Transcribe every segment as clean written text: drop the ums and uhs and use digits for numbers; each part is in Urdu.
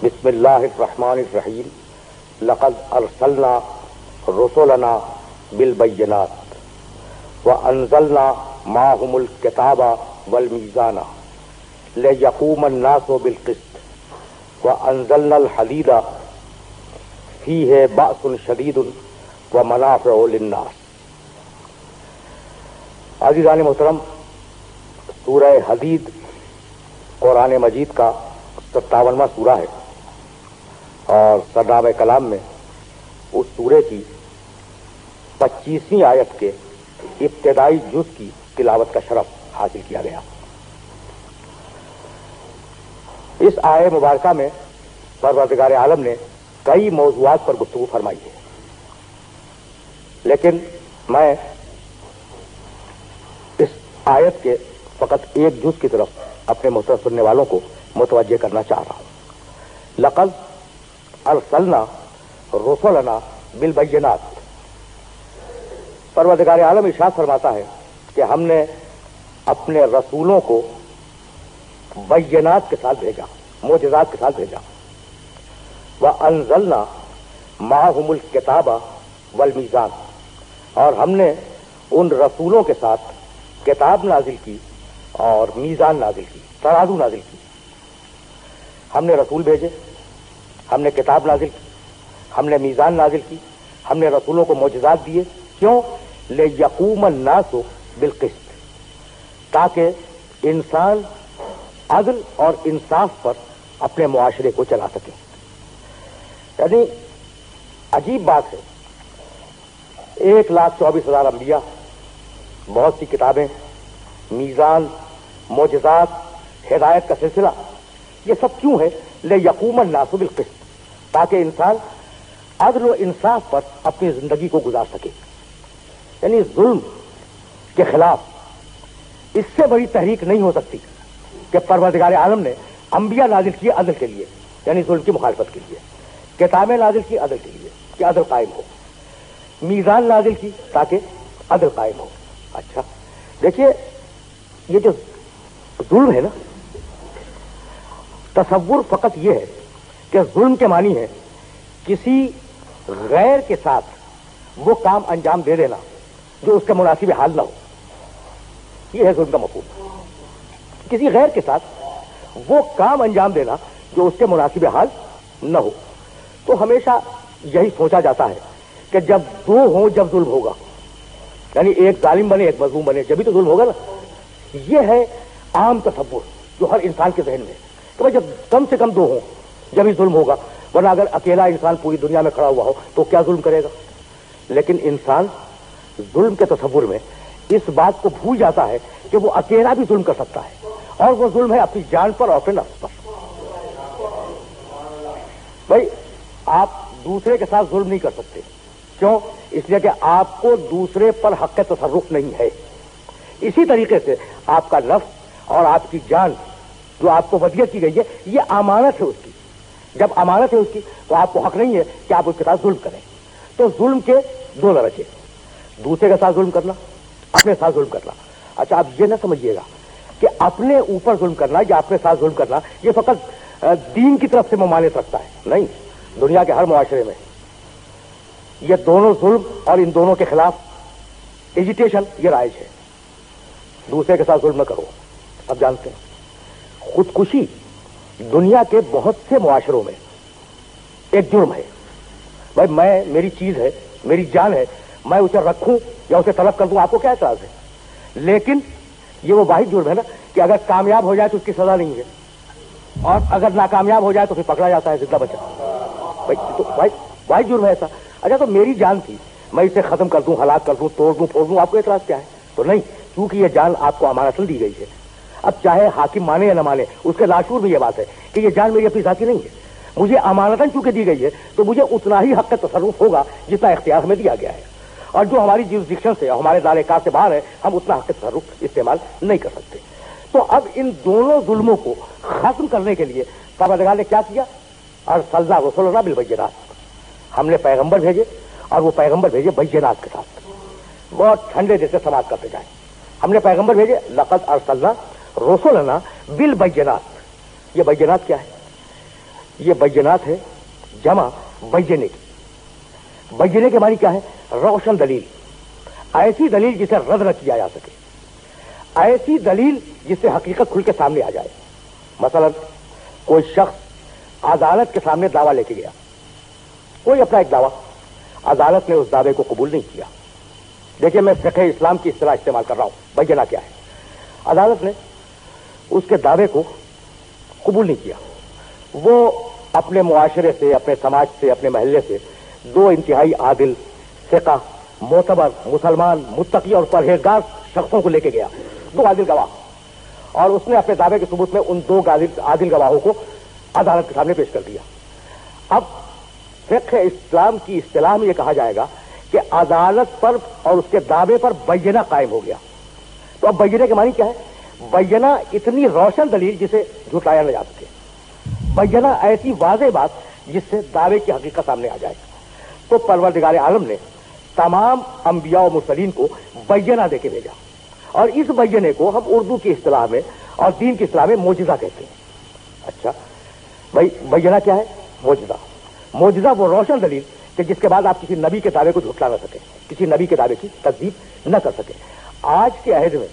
بسم اللہ الرحمن الرحیم لقد ارسلنا رسلنا بالبینات وانزلنا معهم الکتاب والمیزان لیقوم الناس بالقسط وانزلنا الحدید فیہ بأس شدید ومنافع للناس۔ عزیزان محترم، سورہ حدید قرآن مجید کا 57واں سورہ ہے اور سرنامہ کلام میں اس سورے کی 25ویں آیت کے ابتدائی جز کی تلاوت کا شرف حاصل کیا گیا۔ اس آیہ مبارکہ میں پروردگار عالم نے کئی موضوعات پر گفتگو فرمائی ہے، لیکن میں اس آیت کے فقط ایک جز کی طرف اپنے محترم سننے والوں کو متوجہ کرنا چاہ رہا ہوں۔ لقد ارسلنا رسلنا بالبینات، پروردگار عالم ارشاد فرماتا ہے کہ ہم نے اپنے رسولوں کو بینات کے ساتھ بھیجا، معجزات کے ساتھ بھیجا۔ وانزلنا معهم الکتاب والمیزان، اور ہم نے ان رسولوں کے ساتھ کتاب نازل کی اور میزان نازل کی، ترازو نازل کی۔ ہم نے رسول بھیجے، ہم نے کتاب نازل کی، ہم نے میزان نازل کی، ہم نے رسولوں کو معجزات دیے۔ کیوں؟ لیقوم الناس بالقسط، تاکہ انسان عدل اور انصاف پر اپنے معاشرے کو چلا سکے۔ یعنی عجیب بات ہے، 1,24,000 انبیاء، بہت سی کتابیں، میزان، معجزات، ہدایت کا سلسلہ، یہ سب کیوں ہے؟ لیقوم الناس بالقسط، تاکہ انسان عدل و انصاف پر اپنی زندگی کو گزار سکے۔ یعنی ظلم کے خلاف اس سے بڑی تحریک نہیں ہو سکتی کہ پروردگار عالم نے انبیاء نازل کیے عدل کے لیے، یعنی ظلم کی مخالفت کے لیے، کتابیں نازل کی عدل کے لیے کہ عدل قائم ہو، میزان نازل کی تاکہ عدل قائم ہو۔ اچھا دیکھیے، یہ جو ظلم ہے نا، تصور فقط یہ ہے کہ ظلم کے معنی ہے کسی غیر کے ساتھ وہ کام انجام دے دینا جو اس کے مناسب حال نہ ہو، یہ ہے ظلم کا مفہوم۔ کسی غیر کے ساتھ وہ کام انجام دینا جو اس کے مناسب حال نہ ہو۔ تو ہمیشہ یہی سوچا جاتا ہے کہ جب دو ہوں جب ظلم ہوگا، یعنی ایک ظالم بنے ایک مظلوم بنے، جبھی تو ظلم ہوگا نا۔ یہ ہے عام تصور جو ہر انسان کے ذہن میں ہے کہ بھائی جب کم سے کم دو ہوں جبھی ظلم ہوگا، ورنہ اگر اکیلا انسان پوری دنیا میں کھڑا ہوا ہو تو کیا ظلم کرے گا؟ لیکن انسان ظلم کے تصور میں اس بات کو بھول جاتا ہے کہ وہ اکیلا بھی ظلم کر سکتا ہے، اور وہ ظلم ہے اپنی جان پر اور اپنے نفس پر۔ بھائی آپ دوسرے کے ساتھ ظلم نہیں کر سکتے، کیوں؟ اس لیے کہ آپ کو دوسرے پر حق تصرف نہیں ہے۔ اسی طریقے سے آپ کا نفس اور آپ کی جان جو آپ کو وصیت کی گئی ہے، یہ امانت ہے اس کی۔ جب امانت ہے اس کی تو آپ کو حق نہیں ہے کہ آپ اس کے ساتھ ظلم کریں۔ تو ظلم کے دو درجے، دوسرے کے ساتھ ظلم کرنا، اپنے ساتھ ظلم کرنا۔ اچھا آپ یہ نہ سمجھیے گا کہ اپنے اوپر ظلم کرنا یا اپنے ساتھ ظلم کرنا یہ فقط دین کی طرف سے ممانعت رکھتا ہے، نہیں، دنیا کے ہر معاشرے میں یہ دونوں ظلم اور ان دونوں کے خلاف ایجیٹیشن یہ رائج ہے۔ دوسرے کے ساتھ ظلم نہ کرو۔ اب جانتے ہیں خودکشی دنیا کے بہت سے معاشروں میں ایک جرم ہے۔ بھائی میری چیز ہے، میری جان ہے، میں اسے رکھوں یا اسے طلب کر دوں، آپ کو کیا اعتراض ہے؟ لیکن یہ وہ واحد جرم ہے نا کہ اگر کامیاب ہو جائے تو اس کی سزا نہیں ہے، اور اگر ناکامیاب ہو جائے تو پھر پکڑا جاتا ہے زندہ بچا۔ بھائی واحد جرم ہے ایسا۔ اچھا تو میری جان تھی، میں اسے ختم کر دوں، ہلاک کر دوں، توڑ دوں، پھوڑ دوں، آپ کو اعتراض کیا ہے؟ تو نہیں، کیونکہ یہ جان آپ کو امانتاً دی گئی ہے۔ اب چاہے حاکم مانے یا نہ مانے، اس کے لاشعور میں یہ بات ہے کہ یہ جان میری اپنی ذاتی نہیں ہے، مجھے امانتاً چونکہ دی گئی ہے تو مجھے اتنا ہی حق تصرف ہوگا جتنا اختیار میں دیا گیا ہے، اور جو ہماری جیوسڈکشن سے، ہمارے دائرۂ کار سے باہر ہے، ہم اتنا حق تصرف استعمال نہیں کر سکتے۔ تو اب ان دونوں ظلموں کو ختم کرنے کے لیے پروردگار نے کیا کیا؟ ارسلنا رسلنا بالبینات، ہم نے پیغمبر بھیجے، اور وہ پیغمبر بھیجے بینات کے ساتھ، بہت ٹھنڈے جیسے سماعت کرتے جائیں۔ ہم نے پیغمبر بھیجے، لقد ارسلنا رسلنا بالبینات۔ یہ بینات کیا ہے؟ یہ بینات ہے جمع بینے کی. بینے کے معنی کیا ہے؟ روشن دلیل، ایسی دلیل جسے رد نہ کیا جا سکے، ایسی دلیل جس سے حقیقت کھل کے سامنے آ جائے. مثلا کوئی شخص عدالت کے سامنے دعویٰ لے کے گیا، کوئی اپنا ایک دعویٰ، عدالت نے اس دعوے کو قبول نہیں کیا. دیکھیے میں فقہ اسلام کی اصطلاح استعمال کر رہا ہوں. بینہ کیا ہے؟ عدالت نے اس کے دعوے کو قبول نہیں کیا. وہ اپنے معاشرے سے، اپنے سماج سے، اپنے محلے سے دو انتہائی عادل، ثقہ، معتبر، مسلمان، متقی اور پرہیزگار شخصوں کو لے کے گیا، دو عادل گواہ، اور اس نے اپنے دعوے کے ثبوت میں ان دو عادل گواہوں کو عدالت کے سامنے پیش کر دیا. اب فقہ اسلام کی اصطلاح میں یہ کہا جائے گا کہ عدالت پر اور اس کے دعوے پر بینہ قائم ہو گیا. تو اب بینہ کے معنی کیا ہے؟ بینہ اتنی روشن دلیل جسے جھٹلایا نہ جا سکے، بینہ ایسی واضح بات جس سے دعوے کی حقیقت سامنے آ جائے. تو پروردگار عالم نے تمام انبیاء و مرسلین کو بینہ دے کے بھیجا، اور اس بینے کو ہم اردو کی اصطلاح میں اور دین کی اصطلاح میں معجزہ کہتے ہیں. اچھا بھائی، بینہ کیا ہے؟ معجزہ. معجزہ وہ روشن دلیل کہ جس کے بعد آپ کسی نبی کے دعوے کو جھٹلا نہ سکیں، کسی نبی کے دعوے کی تکذیب نہ کر سکیں. آج کے عہد میں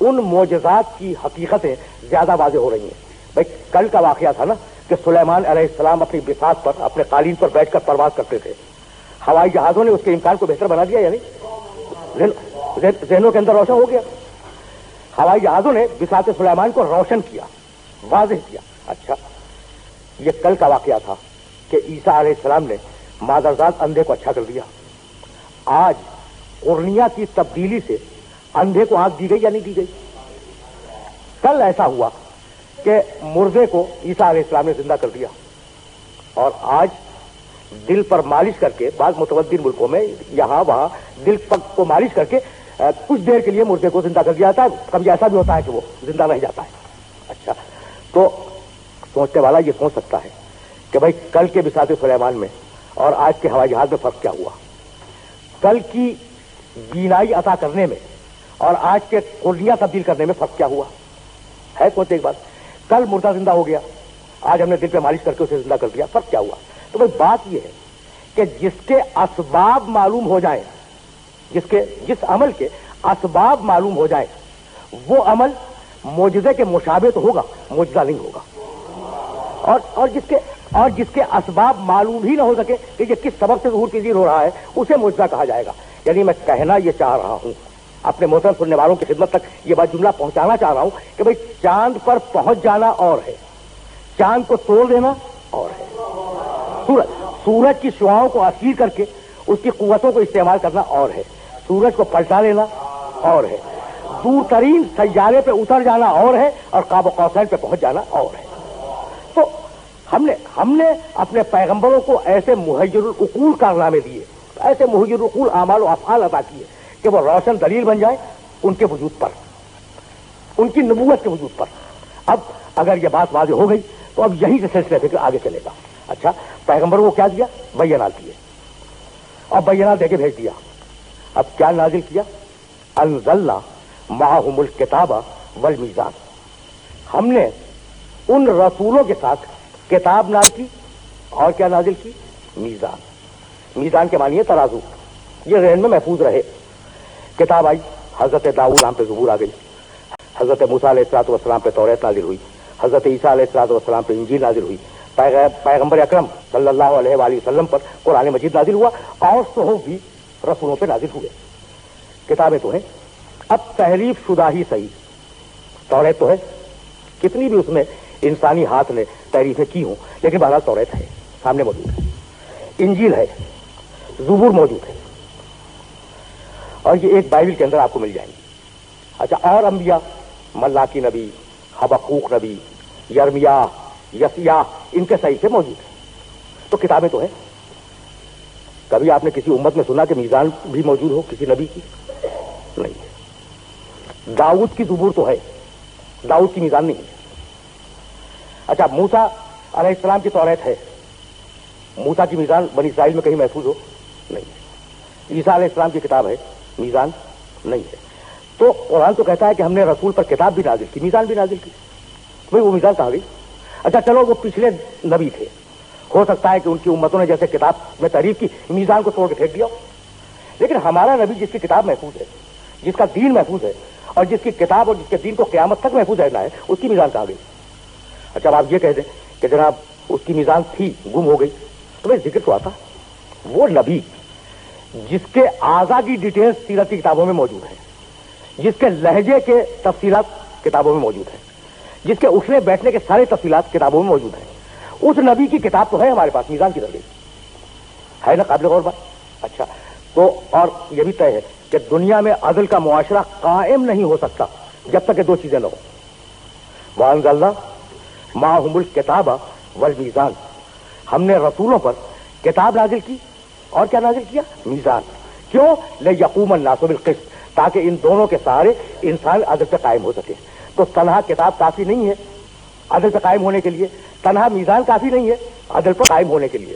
ان معجزات کی حقیقتیں زیادہ واضح ہو رہی ہیں. بھائی کل کا واقعہ تھا نا کہ سلیمان علیہ السلام اپنی بساط پر، اپنے قالین پر بیٹھ کر پرواز کرتے تھے. ہوائی جہازوں نے اس کے امکان کو بہتر بنا دیا، یعنی ذہنوں کے اندر روشن ہو گیا. ہوائی جہازوں نے بساط سلیمان کو روشن کیا، واضح کیا. اچھا یہ کل کا واقعہ تھا کہ عیسیٰ علیہ السلام نے مادرزاد اندھے کو اچھا کر دیا. آج قرنیہ کی تبدیلی سے اندھے کو آنکھ دی گئی یا نہیں دی گئی؟ کل ایسا ہوا کہ مردے کو عیسیٰ علیہ السلام نے زندہ کر دیا، اور آج دل پر مالش کر کے، بعض متمدن ملکوں میں یہاں وہاں دل کو مالش کر کے کچھ دیر کے لیے مردے کو زندہ کر دیا جاتا ہے. کبھی ایسا بھی ہوتا ہے کہ وہ زندہ رہ جاتا ہے. اچھا تو سوچنے والا یہ سوچ سکتا ہے کہ بھائی کل کے بساط سلیمان میں اور آج کے ہوائی جہاز میں فرق کیا ہوا؟ کل کی بینائی عطا کرنے میں اور آج کے قرنیہ تبدیل کرنے میں فرق کیا ہوا ہے؟ سوچ ایک بات. کل مردہ زندہ ہو گیا، آج ہم نے دل پہ مالش کر کے اسے زندہ کر دیا، فرق کیا ہوا؟ تو بھائی بات یہ ہے کہ جس کے اسباب معلوم ہو جائیں، جس عمل کے اسباب معلوم ہو جائیں، وہ عمل معجزے کے مشابہ تو ہوگا، معجزہ نہیں ہوگا. اور جس کے اسباب معلوم ہی نہ ہو سکے کہ یہ کس سبب سے ظہور پذیر ہو رہا ہے، اسے معجزہ کہا جائے گا. یعنی میں کہنا یہ چاہ رہا ہوں، اپنے محترم سننے والوں کی خدمت تک یہ بات جملہ پہنچانا چاہ رہا ہوں کہ بھئی چاند پر پہنچ جانا اور ہے، چاند کو توڑ دینا اور ہے، سورج کی شعاؤں کو اسیر کر کے اس کی قوتوں کو استعمال کرنا اور ہے، سورج کو پلٹا لینا اور ہے، دور ترین سیارے پہ اتر جانا اور ہے، اور قاب قوسین پہ پہنچ جانا اور ہے. تو ہم نے اپنے پیغمبروں کو ایسے محیر العقول کارنامے دیے، ایسے محیر العقول اعمال و افعال عطا کیے کہ وہ روشن دلیل بن جائیں ان کے وجود پر، ان کی نبوت کے وجود پر. اب اگر یہ بات واضح ہو گئی تو اب یہی سے سلسلہ فکر آگے چلے گا. اچھا پیغمبروں کو کیا دیا؟ بینات دیے، اور بینات دے کے بھیج دیا. اب کیا نازل کیا؟ انزلنا معہم الکتاب والمیزان. ہم نے ان رسولوں کے ساتھ کتاب نازل کی، اور کیا نازل کی؟ میزان. میزان کے معنی ہے ترازو. یہ ذہن میں محفوظ رہے. کتاب آئی، حضرت داؤد نام پہ زبور آ گئی، حضرت موسیٰ علیہ الصلوۃ والسلام پہ توریت نازل ہوئی، حضرت عیسیٰ علیہ الصلوۃ والسلام پہ انجیل نازل ہوئی، پیغمبر اکرم صلی اللہ علیہ وآلہ وسلم پر قرآن مجید نازل ہوا، اور صحف بھی رسولوں پہ نازل ہوئے. کتابیں تو ہیں، اب تحریف شدہ ہی صحیح. توریت تو ہے، کتنی بھی اس میں انسانی ہاتھ نے تحریفیں کی ہوں، لیکن بہرحال توریت ہے، سامنے موجود ہے. انجیل ہے، زبور موجود ہے، اور یہ ایک بائبل کے اندر آپ کو مل جائیں گی. اچھا اور انبیاء، ملاکی نبی، حبقوق نبی، یرمیاہ، یسیاہ، ان کے صحیفے موجود ہیں. تو کتابیں تو ہیں. کبھی آپ نے کسی امت میں سنا کہ میزان بھی موجود ہو کسی نبی کی؟ نہیں ہے. داؤد کی زبور تو ہے، داؤد کی میزان نہیں ہے. اچھا موسیٰ علیہ السلام کی توریت ہے، موسیٰ کی میزان بنی اسرائیل میں کہیں محفوظ ہو؟ نہیں ہے. عیسیٰ علیہ السلام کی کتاب ہے، میزان نہیں ہے. تو قرآن تو کہتا ہے کہ ہم نے رسول پر کتاب بھی نازل کی، میزان بھی نازل کی. بھئی وہ میزان کہاں گئی؟ اچھا چلو وہ پچھلے نبی تھے، ہو سکتا ہے کہ ان کی امتوں نے جیسے کتاب میں تحریف کی میزان کو توڑ کے پھینک دیا، لیکن ہمارا نبی جس کی کتاب محفوظ ہے، جس کا دین محفوظ ہے، اور جس کی کتاب اور جس کے دین کو قیامت تک محفوظ رہنا ہے، اس کی میزان کہاں گئی؟ اچھا اب آپ یہ کہہ دیں کہ جناب اس کی میزان تھی گم ہو گئی، تو میں ذکر تو آتا وہ نبی جس کے اعضاء کی ڈیٹیلز سیرت کی کتابوں میں موجود ہے، جس کے لہجے کے تفصیلات کتابوں میں موجود ہے، جس کے اٹھنے بیٹھنے کے سارے تفصیلات کتابوں میں موجود ہیں، اس نبی کی کتاب تو ہے ہمارے پاس، میزان کی طرح ہے نا، قابل غور بات۔ اچھا تو اور یہ بھی طے ہے کہ دنیا میں عدل کا معاشرہ قائم نہیں ہو سکتا جب تک کہ دو چیزیں نہ ہوں، وَأَنزَلْنَا مَعَهُمُ الْكِتَابَ وَالْمِيزَانَ، ہم نے رسولوں پر کتاب نازل کی اور کیا نازل کیا؟ میزان۔ کیوں؟ لِيَقُومَ النَّاسُ بِالْقِسْطِ، تاکہ ان دونوں کے سہارے انسان عدل پہ قائم ہو سکے۔ تو تنہا کتاب کافی نہیں ہے عدل پہ قائم ہونے کے لیے، تنہا میزان کافی نہیں ہے عدل پر قائم ہونے کے لیے۔